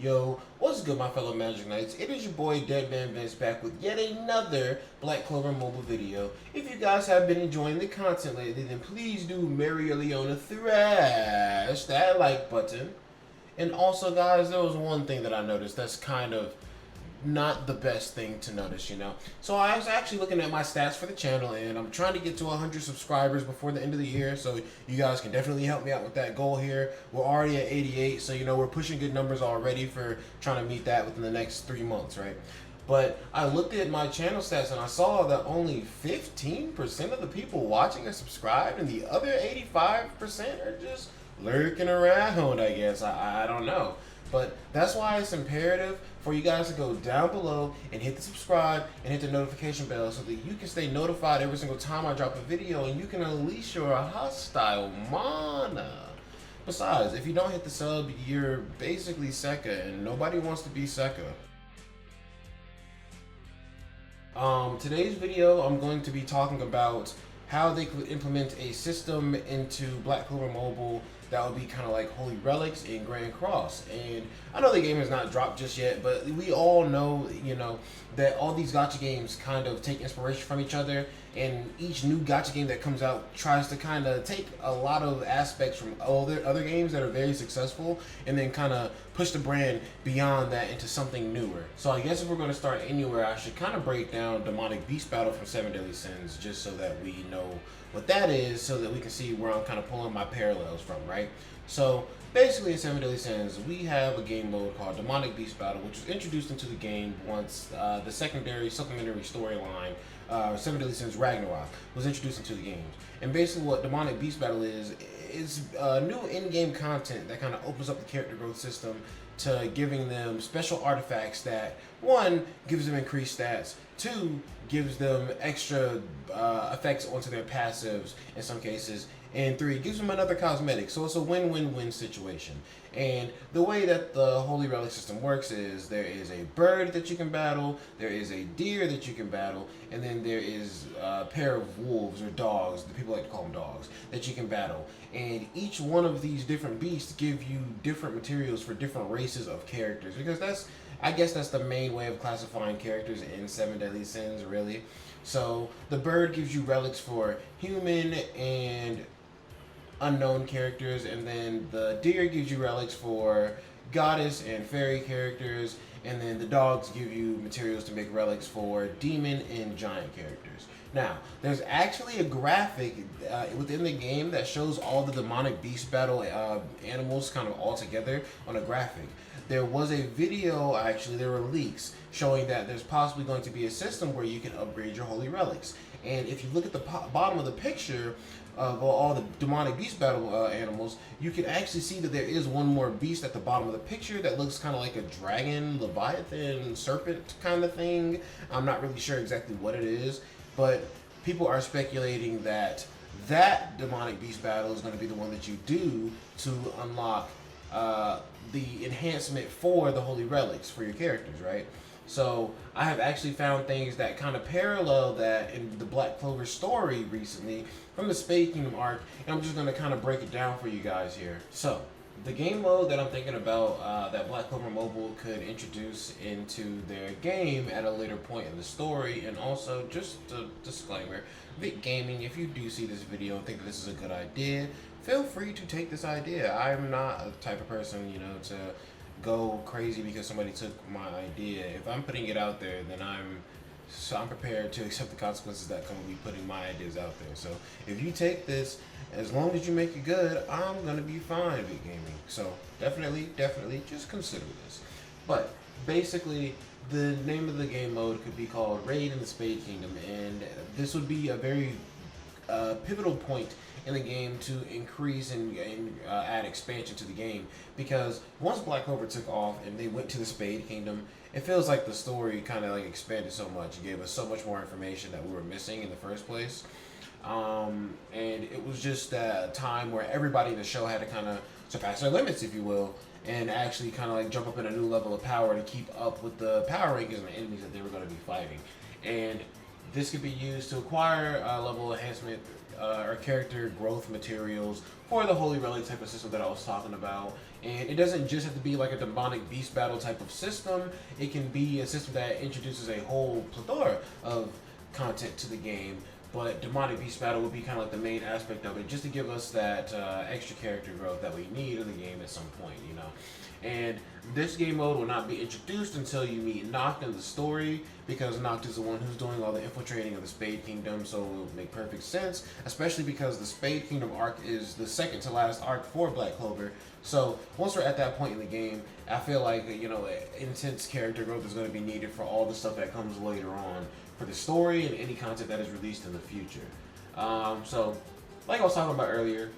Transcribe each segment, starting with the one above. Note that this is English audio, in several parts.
Yo, what's good my fellow Magic Knights? It is your boy DEADMANVINCE back with yet another Black Clover mobile video. If you guys have been enjoying the content lately, then please do Mary Leona thrash that like button. And also guys, there was one thing that I noticed that's kind of not the best thing to notice, you know. So I was actually looking at my stats for the channel, and I'm trying to get to 100 subscribers before the end of the year, so you guys can definitely help me out with that goal here. We're already at 88, so you know we're pushing good numbers already for trying to meet that within the next 3 months, right? But I looked at my channel stats and I saw that only 15% of the people watching are subscribed, and the other 85% are just lurking around, I guess. I don't know. But that's why it's imperative for you guys to go down below and hit the subscribe and hit the notification bell so that you can stay notified every single time I drop a video and you can unleash your hostile mana. Besides, if you don't hit the sub, you're basically Sekka, and nobody wants to be Sekka. Today's video, I'm going to be talking about how they could implement a system into Black Clover Mobile that would be kind of like Holy Relics in Grand Cross. And I know the game has not dropped just yet, but we all know, you know, that all these gacha games kind of take inspiration from each other, and each new gacha game that comes out tries to kind of take a lot of aspects from other games that are very successful and then kind of push the brand beyond that into something newer. So I guess if we're going to start anywhere, I should kind of break down Demonic Beast Battle from 7 Deadly Sins, just so that we know what that is, so that we can see where I'm kind of pulling my parallels from, right? So basically in 7 Deadly Sins, we have a game mode called Demonic Beast Battle, which was introduced into the game once the secondary supplementary storyline, 7 Deadly Sins Ragnarok, was introduced into the games. And basically what Demonic Beast Battle is new in-game content that kind of opens up the character growth system to giving them special artifacts that, one, gives them increased stats, two, gives them extra effects onto their passives in some cases, and three, gives them another cosmetic. So it's a win-win-win situation. And the way that the Holy Relic system works is there is a bird that you can battle, there is a deer that you can battle, and then there is a pair of wolves or dogs, the people like to call them dogs, that you can battle. And each one of these different beasts give you different materials for different races of characters, because I guess that's the main way of classifying characters in 7 Deadly Sins, really. So the bird gives you relics for human and unknown characters, and then the deer gives you relics for goddess and fairy characters, and then the dogs give you materials to make relics for demon and giant characters. Now, there's actually a graphic within the game that shows all the Demonic Beast Battle animals kind of all together on a graphic. There was a video, actually, there were leaks showing that there's possibly going to be a system where you can upgrade your Holy Relics. And if you look at the bottom of the picture of all the Demonic Beast Battle animals, you can actually see that there is one more beast at the bottom of the picture that looks kind of like a dragon, leviathan, serpent kind of thing. I'm not really sure exactly what it is, but people are speculating that that Demonic Beast Battle is going to be the one that you do to unlock the enhancement for the Holy Relics for your characters, right? So I have actually found things that kind of parallel that in the Black Clover story recently from the Spade Kingdom arc, and I'm just going to kind of break it down for you guys here. So the game mode that I'm thinking about that Black Clover Mobile could introduce into their game at a later point in the story, and also just a disclaimer, Vic Gaming, if you do see this video and think that this is a good idea, feel free to take this idea. I'm not a type of person, you know, to go crazy because somebody took my idea. If I'm putting it out there, then I'm prepared to accept the consequences that come with me putting my ideas out there. So if you take this, as long as you make it good, I'm gonna be fine with gaming. So definitely just consider this. But basically, the name of the game mode could be called Raid in the Spade Kingdom, and this would be a very pivotal point in the game to increase and add expansion to the game, because once Black Clover took off and they went to the Spade Kingdom, it feels like the story kind of like expanded so much. It gave us so much more information that we were missing in the first place, and it was just a time where everybody in the show had to kind of surpass their limits, if you will, and actually kind of like jump up in a new level of power to keep up with the power rankings and the enemies that they were going to be fighting. And this could be used to acquire level enhancement or character growth materials for the Holy Relic type of system that I was talking about. And it doesn't just have to be like a demonic beast battle type of system. It can be a system that introduces a whole plethora of content to the game. But demonic beast battle would be kind of like the main aspect of it, just to give us that extra character growth that we need in the game at some point, you know. And this game mode will not be introduced until you meet Noct in the story, because Noct is the one who's doing all the infiltrating of the Spade Kingdom, so it will make perfect sense, especially because the Spade Kingdom arc is the second to last arc for Black Clover. So once we're at that point in the game, I feel like, you know, intense character growth is going to be needed for all the stuff that comes later on for the story and any content that is released in the future. So, like I was talking about earlier,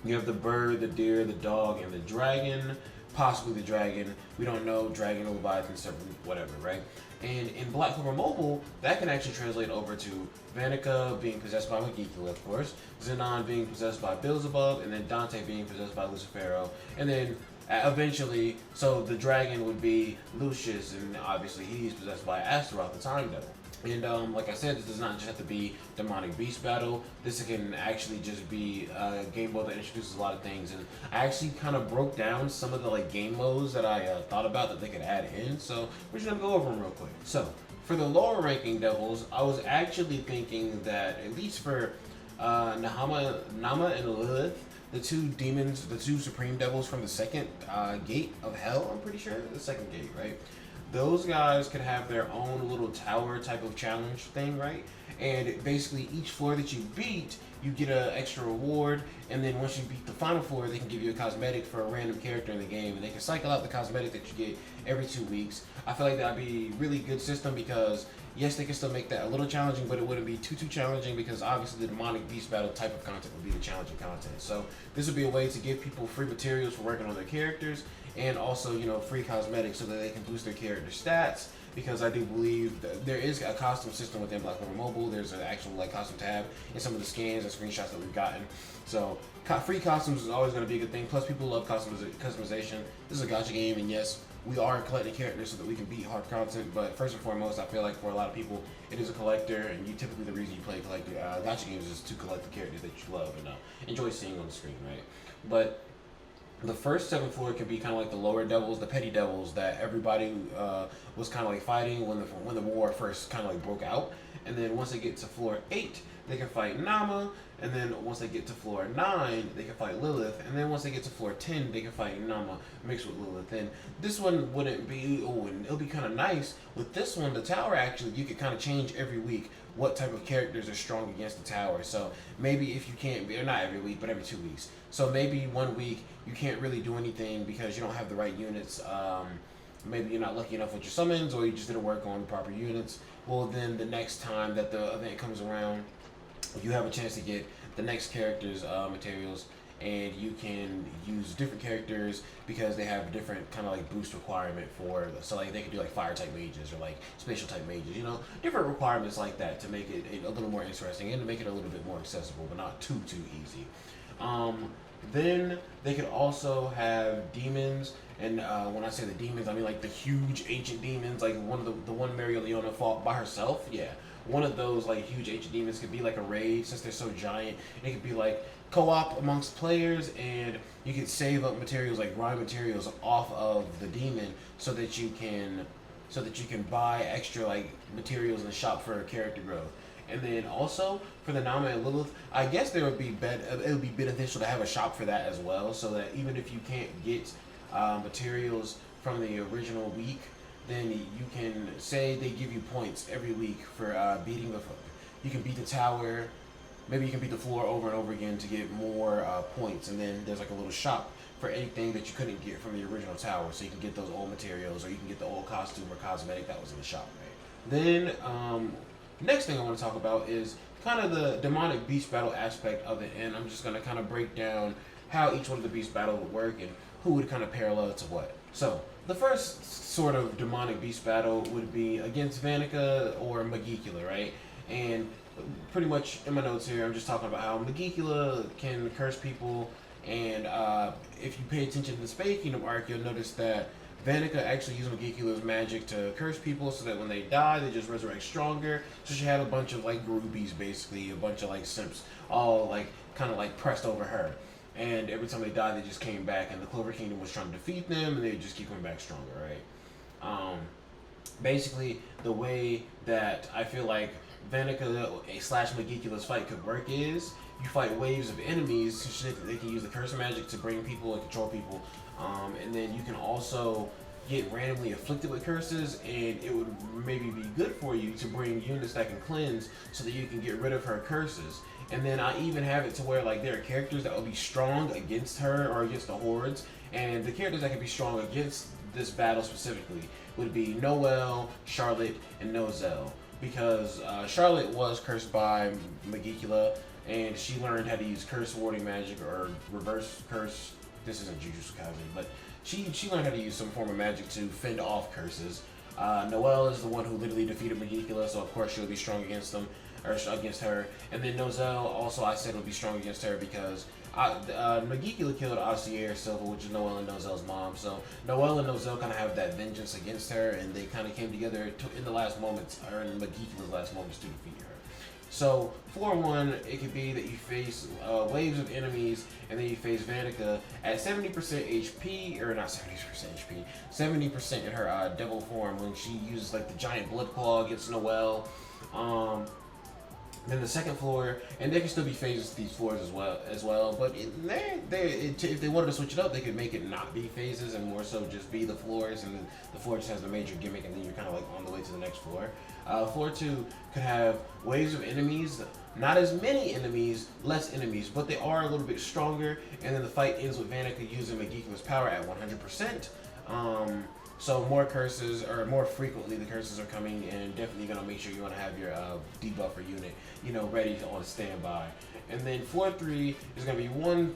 you have the bird, the deer, the dog, and the dragon. Possibly the dragon. We don't know. Dragon, Leviathan, Serpent, whatever, right? And in Black Clover Mobile, that can actually translate over to Vanica being possessed by Megicula, of course, Zenon being possessed by Beelzebub, and then Dante being possessed by Lucifero, and then eventually, so the dragon would be Lucius, and obviously he's possessed by Astaroth, the Time Devil. And like I said, this does not just have to be demonic beast battle. This can actually just be a game mode that introduces a lot of things. And I actually kind of broke down some of the game modes that I thought about that they could add in. So we're just gonna go over them real quick. So for the lower ranking devils, I was actually thinking that at least for Nama and Lilith, the two demons, the two supreme devils from the second gate of hell, I'm pretty sure, the second gate, right? Those guys could have their own little tower type of challenge thing, right? And basically each floor that you beat, you get an extra reward, and then once you beat the final floor, they can give you a cosmetic for a random character in the game, and they can cycle out the cosmetic that you get every 2 weeks. I feel like that'd be a really good system because, yes, they can still make that a little challenging, but it wouldn't be too challenging because obviously the demonic beast battle type of content would be the challenging content. So this would be a way to give people free materials for working on their characters, and also, you know, free cosmetics so that they can boost their character stats, because I do believe that there is a costume system within Black Clover Mobile. There's an actual costume tab in some of the scans and screenshots that we've gotten. So free costumes is always going to be a good thing. Plus, people love customization. This is a gacha game, and yes, we are collecting characters so that we can beat hard content. But first and foremost, I feel like for a lot of people, it is a collector, and you typically the reason you play collector gacha games is to collect the characters that you love and enjoy seeing on the screen, right? But the first 7 floor can be kind of like the lower devils, the petty devils that everybody was kind of fighting when the war first kind of broke out. And then once they get to floor 8, they can fight Nama. And then once they get to floor 9, they can fight Lilith. And then once they get to floor 10, they can fight Nama mixed with Lilith. And this one wouldn't be, and it'll be kind of nice. With this one, the tower actually, you could kind of change every week what type of characters are strong against the tower. So maybe if you can't be, or not every week, but every 2 weeks. So maybe 1 week you can't really do anything because you don't have the right units. Maybe you're not lucky enough with your summons, or you just didn't work on the proper units. Well, then the next time that the event comes around, you have a chance to get the next character's materials, and you can use different characters because they have a different kind of boost requirement for, so they can do fire type mages or spatial type mages, you know, different requirements like that to make it a little more interesting and to make it a little bit more accessible, but not too easy. Then they could also have demons, and when I say the demons, I mean the huge ancient demons, one of the one Mario Leona fought by herself. Yeah, one of those huge ancient demons could be a raid, since they're so giant. And it could be co-op amongst players, and you can save up materials grind materials off of the demon so that you can buy extra materials in the shop for character growth. And then also for the Nama and Lilith, I guess it would be beneficial to have a shop for that as well, so that even if you can't get materials from the original week, then you can say they give you points every week for beating you can beat the tower. Maybe you can beat the floor over and over again to get more points, and then there's a little shop for anything that you couldn't get from the original tower, so you can get those old materials, or you can get the old costume or cosmetic that was in the shop, right? Then next thing I want to talk about is kind of the demonic beast battle aspect of it, and I'm just going to kind of break down how each one of the beast battle would work and who would kind of parallel to what. So the first sort of demonic beast battle would be against Vanica or Megicula, right? And pretty much in my notes here, I'm just talking about how Megicula can curse people, and if you pay attention to the Spade Kingdom arc, you'll notice that Vanica actually used Megicula's magic to curse people so that when they die, they just resurrect stronger. So she had a bunch of groupies, basically, a bunch of simps, all kind of pressed over her. and every time they died, they just came back, and the Clover Kingdom was trying to defeat them, and they just keep coming back stronger, right? Basically, the way that I feel like Vanica slash Megicula's fight could work is you fight waves of enemies so that they can use the curse magic to bring people and control people, and then you can also get randomly afflicted with curses, and it would maybe be good for you to bring units that can cleanse so that you can get rid of her curses. And then I even have it to where like there are characters that will be strong against her or against the hordes, and the characters that can be strong against this battle specifically would be Noelle, Charlotte, and Nozel, because Charlotte was cursed by Megicula, and she learned how to use curse warding magic or reverse curse. This isn't Jujutsu Kaisen, but she learned how to use some form of magic to fend off curses. Noelle is the one who literally defeated Megicula, so of course she'll be strong against them, or against her. And then Nozel, also I said will be strong against her because Megicula killed Asier Silva, which is Noelle and Nozel's mom. So Noelle and Nozel kind of have that vengeance against her, and they kind of came together in the last moments, or in Megicula's last moments, to defeat her. So 4-1, it could be that you face waves of enemies, and then you face Vanica at 70% HP, or not 70% HP, 70% in her devil form when she uses like the giant blood claw against Noelle. Then the second floor, and there can still be phases to these floors as well. But if they wanted to switch it up, they could make it not be phases and more so just be the floors, and then the floor just has the major gimmick, and then you're kind of like on the way to the next floor. Floor 2 could have waves of enemies, not as many enemies, less enemies, but they are a little bit stronger. And then the fight ends with Vanica using Megicula's power at 100%. So more curses, or more frequently the curses are coming, and definitely gonna make sure you wanna have your debuffer unit, ready on standby. And then floor 3 is gonna be one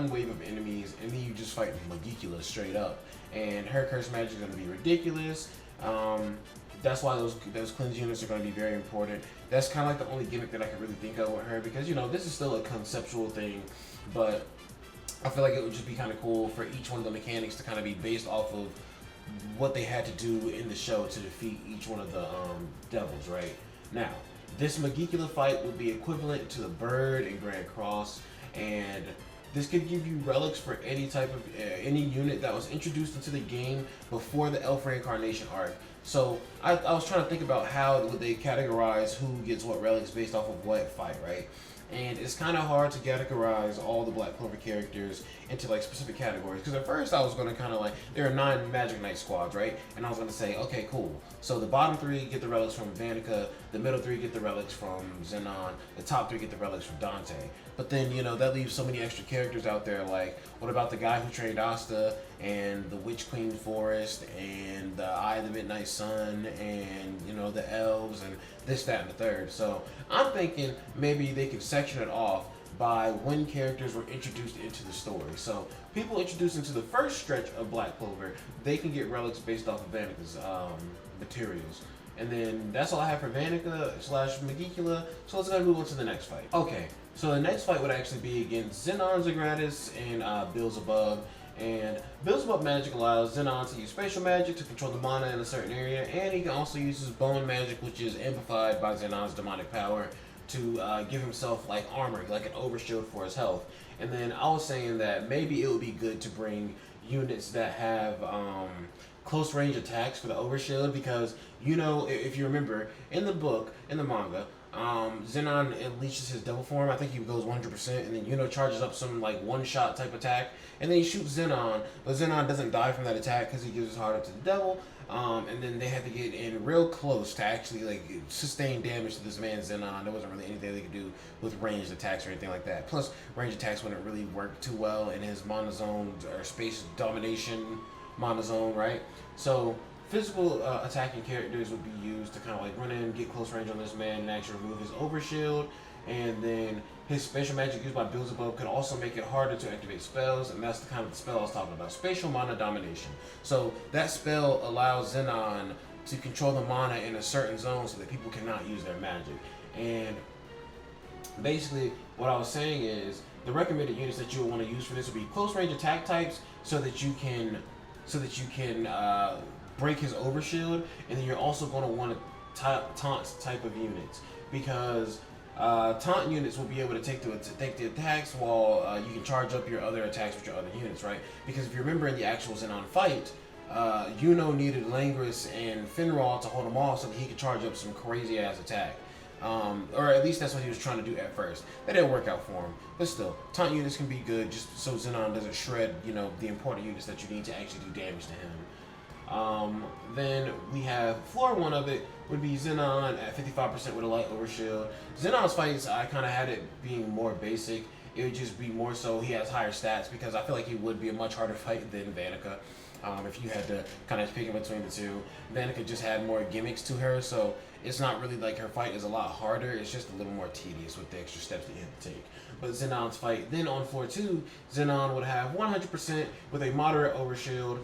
wave of enemies, and then you just fight Megicula straight up. And her curse magic is gonna be ridiculous. That's why those cleanse units are going to be very important. That's kind of like the only gimmick that I can really think of with her, because this is still a conceptual thing, but I feel like it would just be kind of cool for each one of the mechanics to kind of be based off of what they had to do in the show to defeat each one of the devils, right? Now, this Megicula fight would be equivalent to the bird in Grand Cross, and this could give you relics for any type of any unit that was introduced into the game before the Elf Reincarnation arc. So I was trying to think about how would they categorize who gets what relics based off of what fight, right? And it's kind of hard to categorize all the Black Clover characters into like specific categories, because at first I was going to kind of like, there are 9 Magic Knight squads, right? And I was going to say, okay, cool. So the bottom 3 get the relics from Vanica, the middle 3 get the relics from Zenon, the top 3 get the relics from Dante. But then, that leaves so many extra characters out there, like, what about the guy who trained Asta, and the Witch Queen Forest, and the Eye of the Midnight Sun, and, the elves, and this, that, and the third. So I'm thinking maybe they could section it off by when characters were introduced into the story. So people introduced into the first stretch of Black Clover, they can get relics based off of Vanica's materials. And then that's all I have for Vanica slash Megicula. So let's go move on to the next fight. Okay, so the next fight would actually be against Zenon Zagratis and Beelzebub. And Beelzebub magic allows Zenon to use spatial magic to control the mana in a certain area, and he can also use his bone magic, which is amplified by Zenon's demonic power, to give himself like armor, like an overshield for his health. And then I was saying that maybe it would be good to bring units that have close range attacks for the overshield, because if you remember in the book, in the manga, Zenon unleashes his devil form. I think he goes 100%, and then charges up some like one-shot type attack, and then he shoots Zenon, but Zenon doesn't die from that attack because he gives his heart up to the devil. And then they have to get in real close to actually like sustain damage to this man Zenon. There wasn't really anything they could do with ranged attacks or anything like that. Plus, ranged attacks wouldn't really work too well in his monozone or space domination monozone, right? So physical attacking characters would be used to kind of like run in, get close range on this man, and actually remove his overshield. And then his spatial magic used by Beelzebub could also make it harder to activate spells, and that's the kind of spell I was talking about, spatial mana domination. So that spell allows Zenon to control the mana in a certain zone so that people cannot use their magic. And basically what I was saying is the recommended units that you would want to use for this would be close range attack types, so that you can break his overshield, and then you're also going to want to taunt type of units, because Taunt units will be able to take the attacks while you can charge up your other attacks with your other units, right? Because if you remember in the actual Zenon fight, needed Langris and Finral to hold him off so that he could charge up some crazy ass attack. Or at least that's what he was trying to do at first. That didn't work out for him. But still, taunt units can be good just so Zenon doesn't shred, the important units that you need to actually do damage to him. Then we have floor one of it would be Zenon at 55% with a light overshield. Zenon's fights, I kind of had it being more basic. It would just be more so he has higher stats because I feel like he would be a much harder fight than Vanica. If you had to kind of pick in between the two. Vanica just had more gimmicks to her, so it's not really like her fight is a lot harder. It's just a little more tedious with the extra steps that you have to take. But Zenon's fight, then on floor 2, Zenon would have 100% with a moderate overshield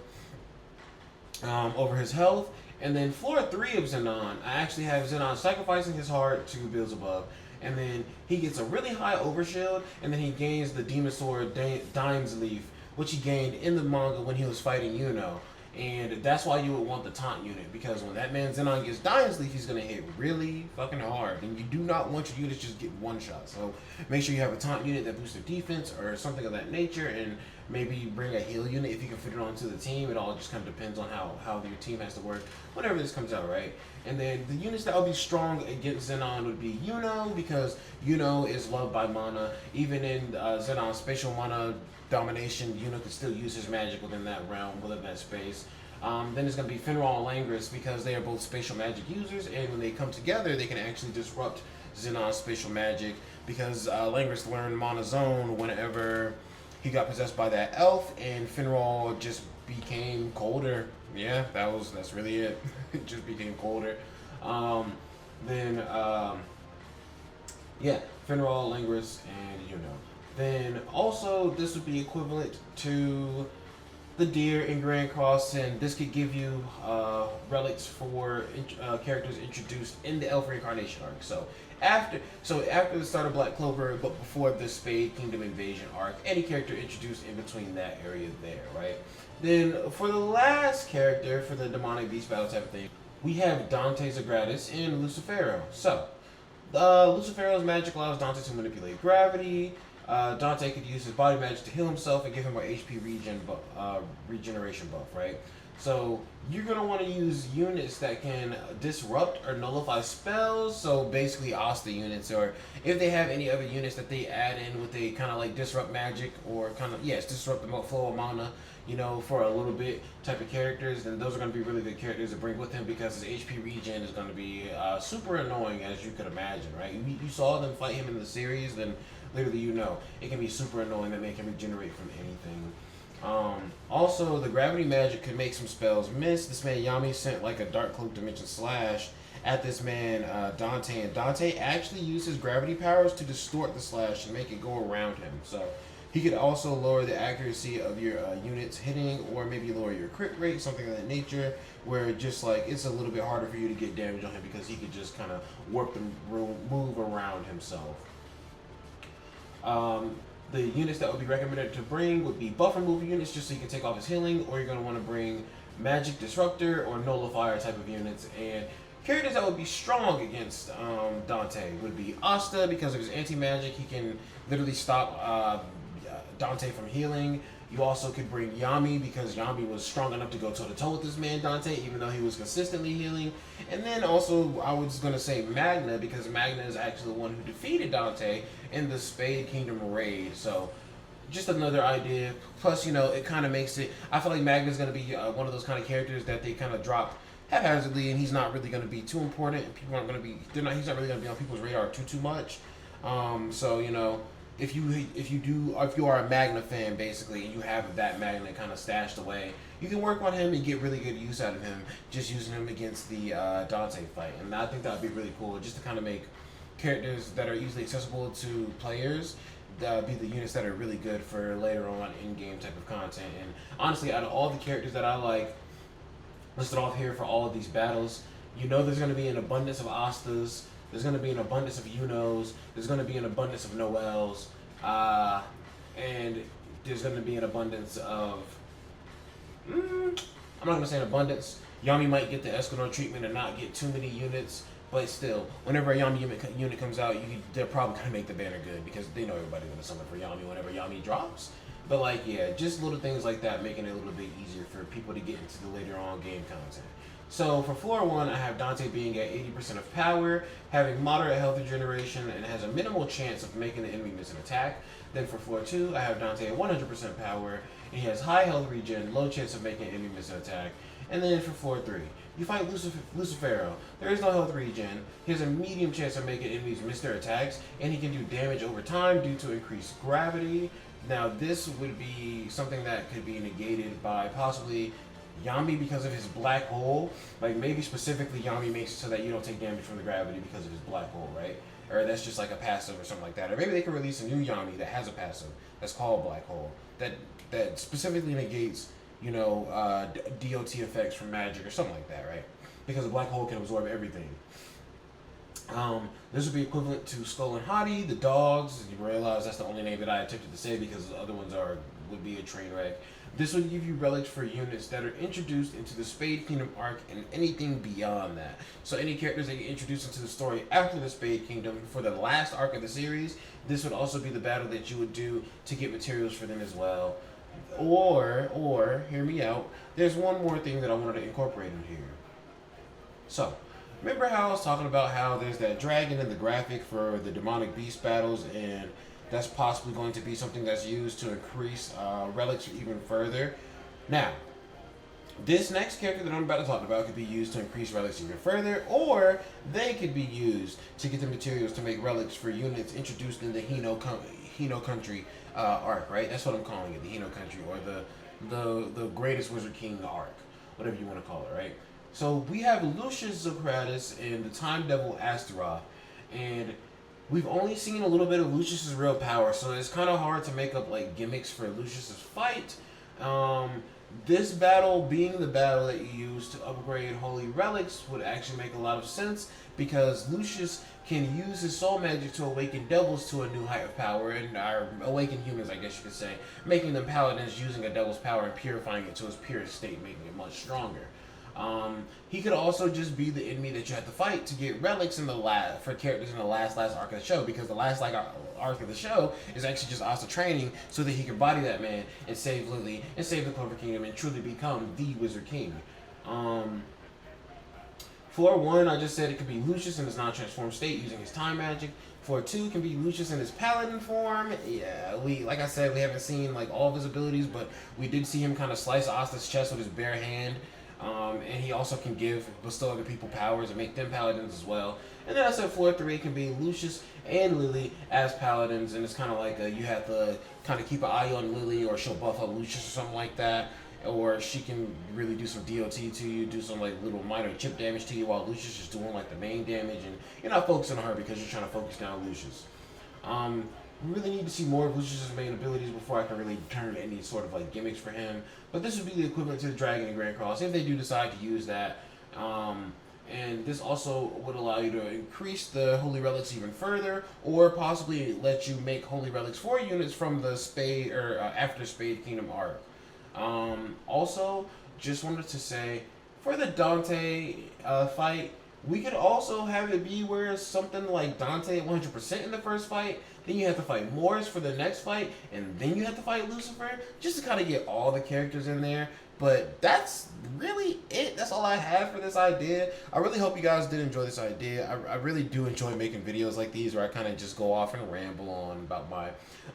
over his health. And then floor 3 of Zenon, I actually have Zenon sacrificing his heart to Beelzebub. And then he gets a really high overshield, and then he gains the Demon Sword Dime's Leaf, which he gained in the manga when he was fighting Yuno. And that's why you would want the taunt unit, because when that man Zenon gets Dime's Leaf, he's going to hit really fucking hard. And you do not want your units just get one shot. So make sure you have a taunt unit that boosts their defense or something of that nature, and maybe bring a heal unit if you can fit it onto the team. It all just kind of depends on how your team has to work whenever this comes out, right? And then the units that will be strong against Zenon would be Yuno, because Yuno is loved by mana. Even in Zenon's spatial mana domination, Yuno could still use his magic within that realm, within that space. Then it's going to be Finral and Langris, because they are both spatial magic users, and when they come together, they can actually disrupt Zenon's spatial magic, because Langris learned Mana Zone whenever he got possessed by that elf, and Finral just became colder. Yeah, that's really it. It just became colder. Yeah, Finral, Langris, and Yuno. Then also this would be equivalent to the deer in Grand Cross, and this could give you relics for characters introduced in the Elf Reincarnation arc. So after the start of Black Clover, but before the Spade Kingdom Invasion arc, any character introduced in between that area there, right? Then for the last character for the demonic beast battle type of thing, we have Dante Zagratis and Lucifero. So Lucifero's magic allows Dante to manipulate gravity. Dante could use his body magic to heal himself and give him an HP regeneration buff, right? So you're going to want to use units that can disrupt or nullify spells, so basically Asta units, or if they have any other units that they add in with a kind of like disrupt magic, or kind of, yes, disrupt the flow of mana, for a little bit type of characters, then those are going to be really good characters to bring with him, because his HP regen is going to be super annoying, as you could imagine, right? You saw them fight him in the series, then literally it can be super annoying that they can regenerate from anything. Also, the gravity magic could make some spells miss. This man Yami sent like a Dark Cloak Dimension Slash at this man Dante, and Dante actually used his gravity powers to distort the slash and make it go around him. So he could also lower the accuracy of your units hitting, or maybe lower your crit rate, something of that nature, where just like it's a little bit harder for you to get damage on him, because he could just kind of warp the room, move around himself. The units that would be recommended to bring would be buff removal units, just so you can take off his healing, or you're going to want to bring magic disruptor or nullifier type of units. And characters that would be strong against Dante would be Asta, because of his anti-magic. He can literally stop Dante from healing. You also could bring Yami, because Yami was strong enough to go toe-to-toe with this man Dante, even though he was consistently healing. And then also, I was going to say Magna, because Magna is actually the one who defeated Dante in the Spade Kingdom raid. So just another idea. Plus, it kind of makes it, I feel like Magna is going to be one of those kind of characters that they kind of drop haphazardly, and he's not really going to be too important, and people aren't going to be, he's not really going to be on people's radar too much. If you are a Magna fan, basically, and you have that Magna kind of stashed away, you can work on him and get really good use out of him, just using him against the Dante fight. And I think that would be really cool, just to kind of make characters that are easily accessible to players be the units that are really good for later on in-game type of content. And honestly, out of all the characters that I like listed off here for all of these battles, there's going to be an abundance of Astas. There's going to be an abundance of Yunos. There's going to be an abundance of Noels. And there's going to be an abundance of... I'm not going to say an abundance. Yami might get the Escanor treatment and not get too many units. But still, whenever a Yami unit comes out, they're probably gonna make the banner good because they know everybody's gonna summon for Yami whenever Yami drops. But like, yeah, just little things like that, making it a little bit easier for people to get into the later on game content. So for floor 1, I have Dante being at 80% of power, having moderate health regeneration, and has a minimal chance of making the enemy miss an attack. Then for floor 2, I have Dante at 100% power, and he has high health regen, low chance of making an enemy miss an attack. And then for floor 3, you fight Lucifero. There is no health regen. He has a medium chance of making enemies miss their attacks, and he can do damage over time due to increased gravity. Now this would be something that could be negated by possibly Yami because of his black hole. Like maybe specifically Yami makes it so that you don't take damage from the gravity because of his black hole, right? Or that's just like a passive or something like that. Or maybe they can release a new Yami that has a passive that's called black hole that specifically negates, you know, DOT effects from magic or something like that, right? Because a black hole can absorb everything. This would be equivalent to Skull and Hottie, the dogs. You realize that's the only name that I attempted to say because the other ones would be a train wreck. This would give you relics for units that are introduced into the Spade Kingdom arc and anything beyond that. So any characters that get introduced into the story after the Spade Kingdom for the last arc of the series, this would also be the battle that you would do to get materials for them as well. Or hear me out, there's one more thing that I wanted to incorporate in here. So, remember how I was talking about how there's that dragon in the graphic for the demonic beast battles, and that's possibly going to be something that's used to increase relics even further. Now, this next character that I'm about to talk about could be used to increase relics even further, or they could be used to get the materials to make relics for units introduced in the Hino Country arc, right? That's what I'm calling it, the Hino Country, or the Greatest Wizard King arc, whatever you want to call it, right? So we have Lucius Socrates and the Time Devil Astaroth, and we've only seen a little bit of Lucius's real power, so it's kind of hard to make up like gimmicks for Lucius's fight. This battle being the battle that you use to upgrade holy relics would actually make a lot of sense because Lucius can use his soul magic to awaken devils to a new height of power, and awaken humans, I guess you could say, making them paladins using a devil's power and purifying it to its purest state, making it much stronger. He could also just be the enemy that you have to fight to get relics in for characters in the last arc of the show, because the last arc of the show is actually just Asta training so that he can body that man and save Lily and save the Clover Kingdom and truly become the Wizard King. Floor 1, I just said it could be Lucius in his non-transformed state using his time magic. Floor 2 can be Lucius in his paladin form. Yeah, like I said, we haven't seen like all of his abilities, but we did see him kind of slice Asta's chest with his bare hand. And he also can bestow other people powers and make them paladins as well. And then I said floor 3 can be Lucius and Lily as paladins, and it's kind of like you have to kind of keep an eye on Lily, or she'll buff up Lucius or something like that, or she can really do some DOT to you, do some like little minor chip damage to you while Lucius is doing like the main damage, and you're not focusing on her because you're trying to focus down Lucius. We really need to see more of Lucius's main abilities before I can really turn any sort of like gimmicks for him. But this would be the equivalent to the Dragon and Grand Cross if they do decide to use that. And this also would allow you to increase the Holy Relics even further, or possibly let you make Holy Relics for units from the Spade or after Spade Kingdom arc. Also, just wanted to say, for the Dante fight, we could also have it be where it's something like Dante 100% in the first fight, then you have to fight Morris for the next fight, and then you have to fight Lucifer, just to kind of get all the characters in there. But that's really it. That's all I have for this idea. I really hope you guys did enjoy this idea. I really do enjoy making videos like these where I kind of just go off and ramble on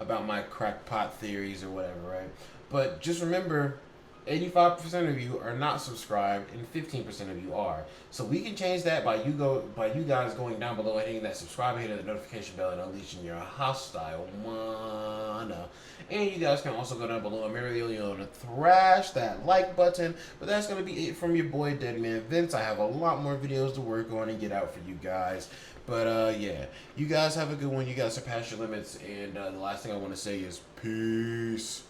about my crackpot theories or whatever, right? But just remember, 85% of you are not subscribed and 15% of you are. So we can change that by you guys going down below and hitting that subscribe and hitting the notification bell and unleashing your hostile mana. And you guys can also go down below and really to thrash that like button. But that's going to be it from your boy DEADMANVINCE. I have a lot more videos to work on and get out for you guys. But yeah, you guys have a good one. You guys surpass your limits. And the last thing I want to say is peace.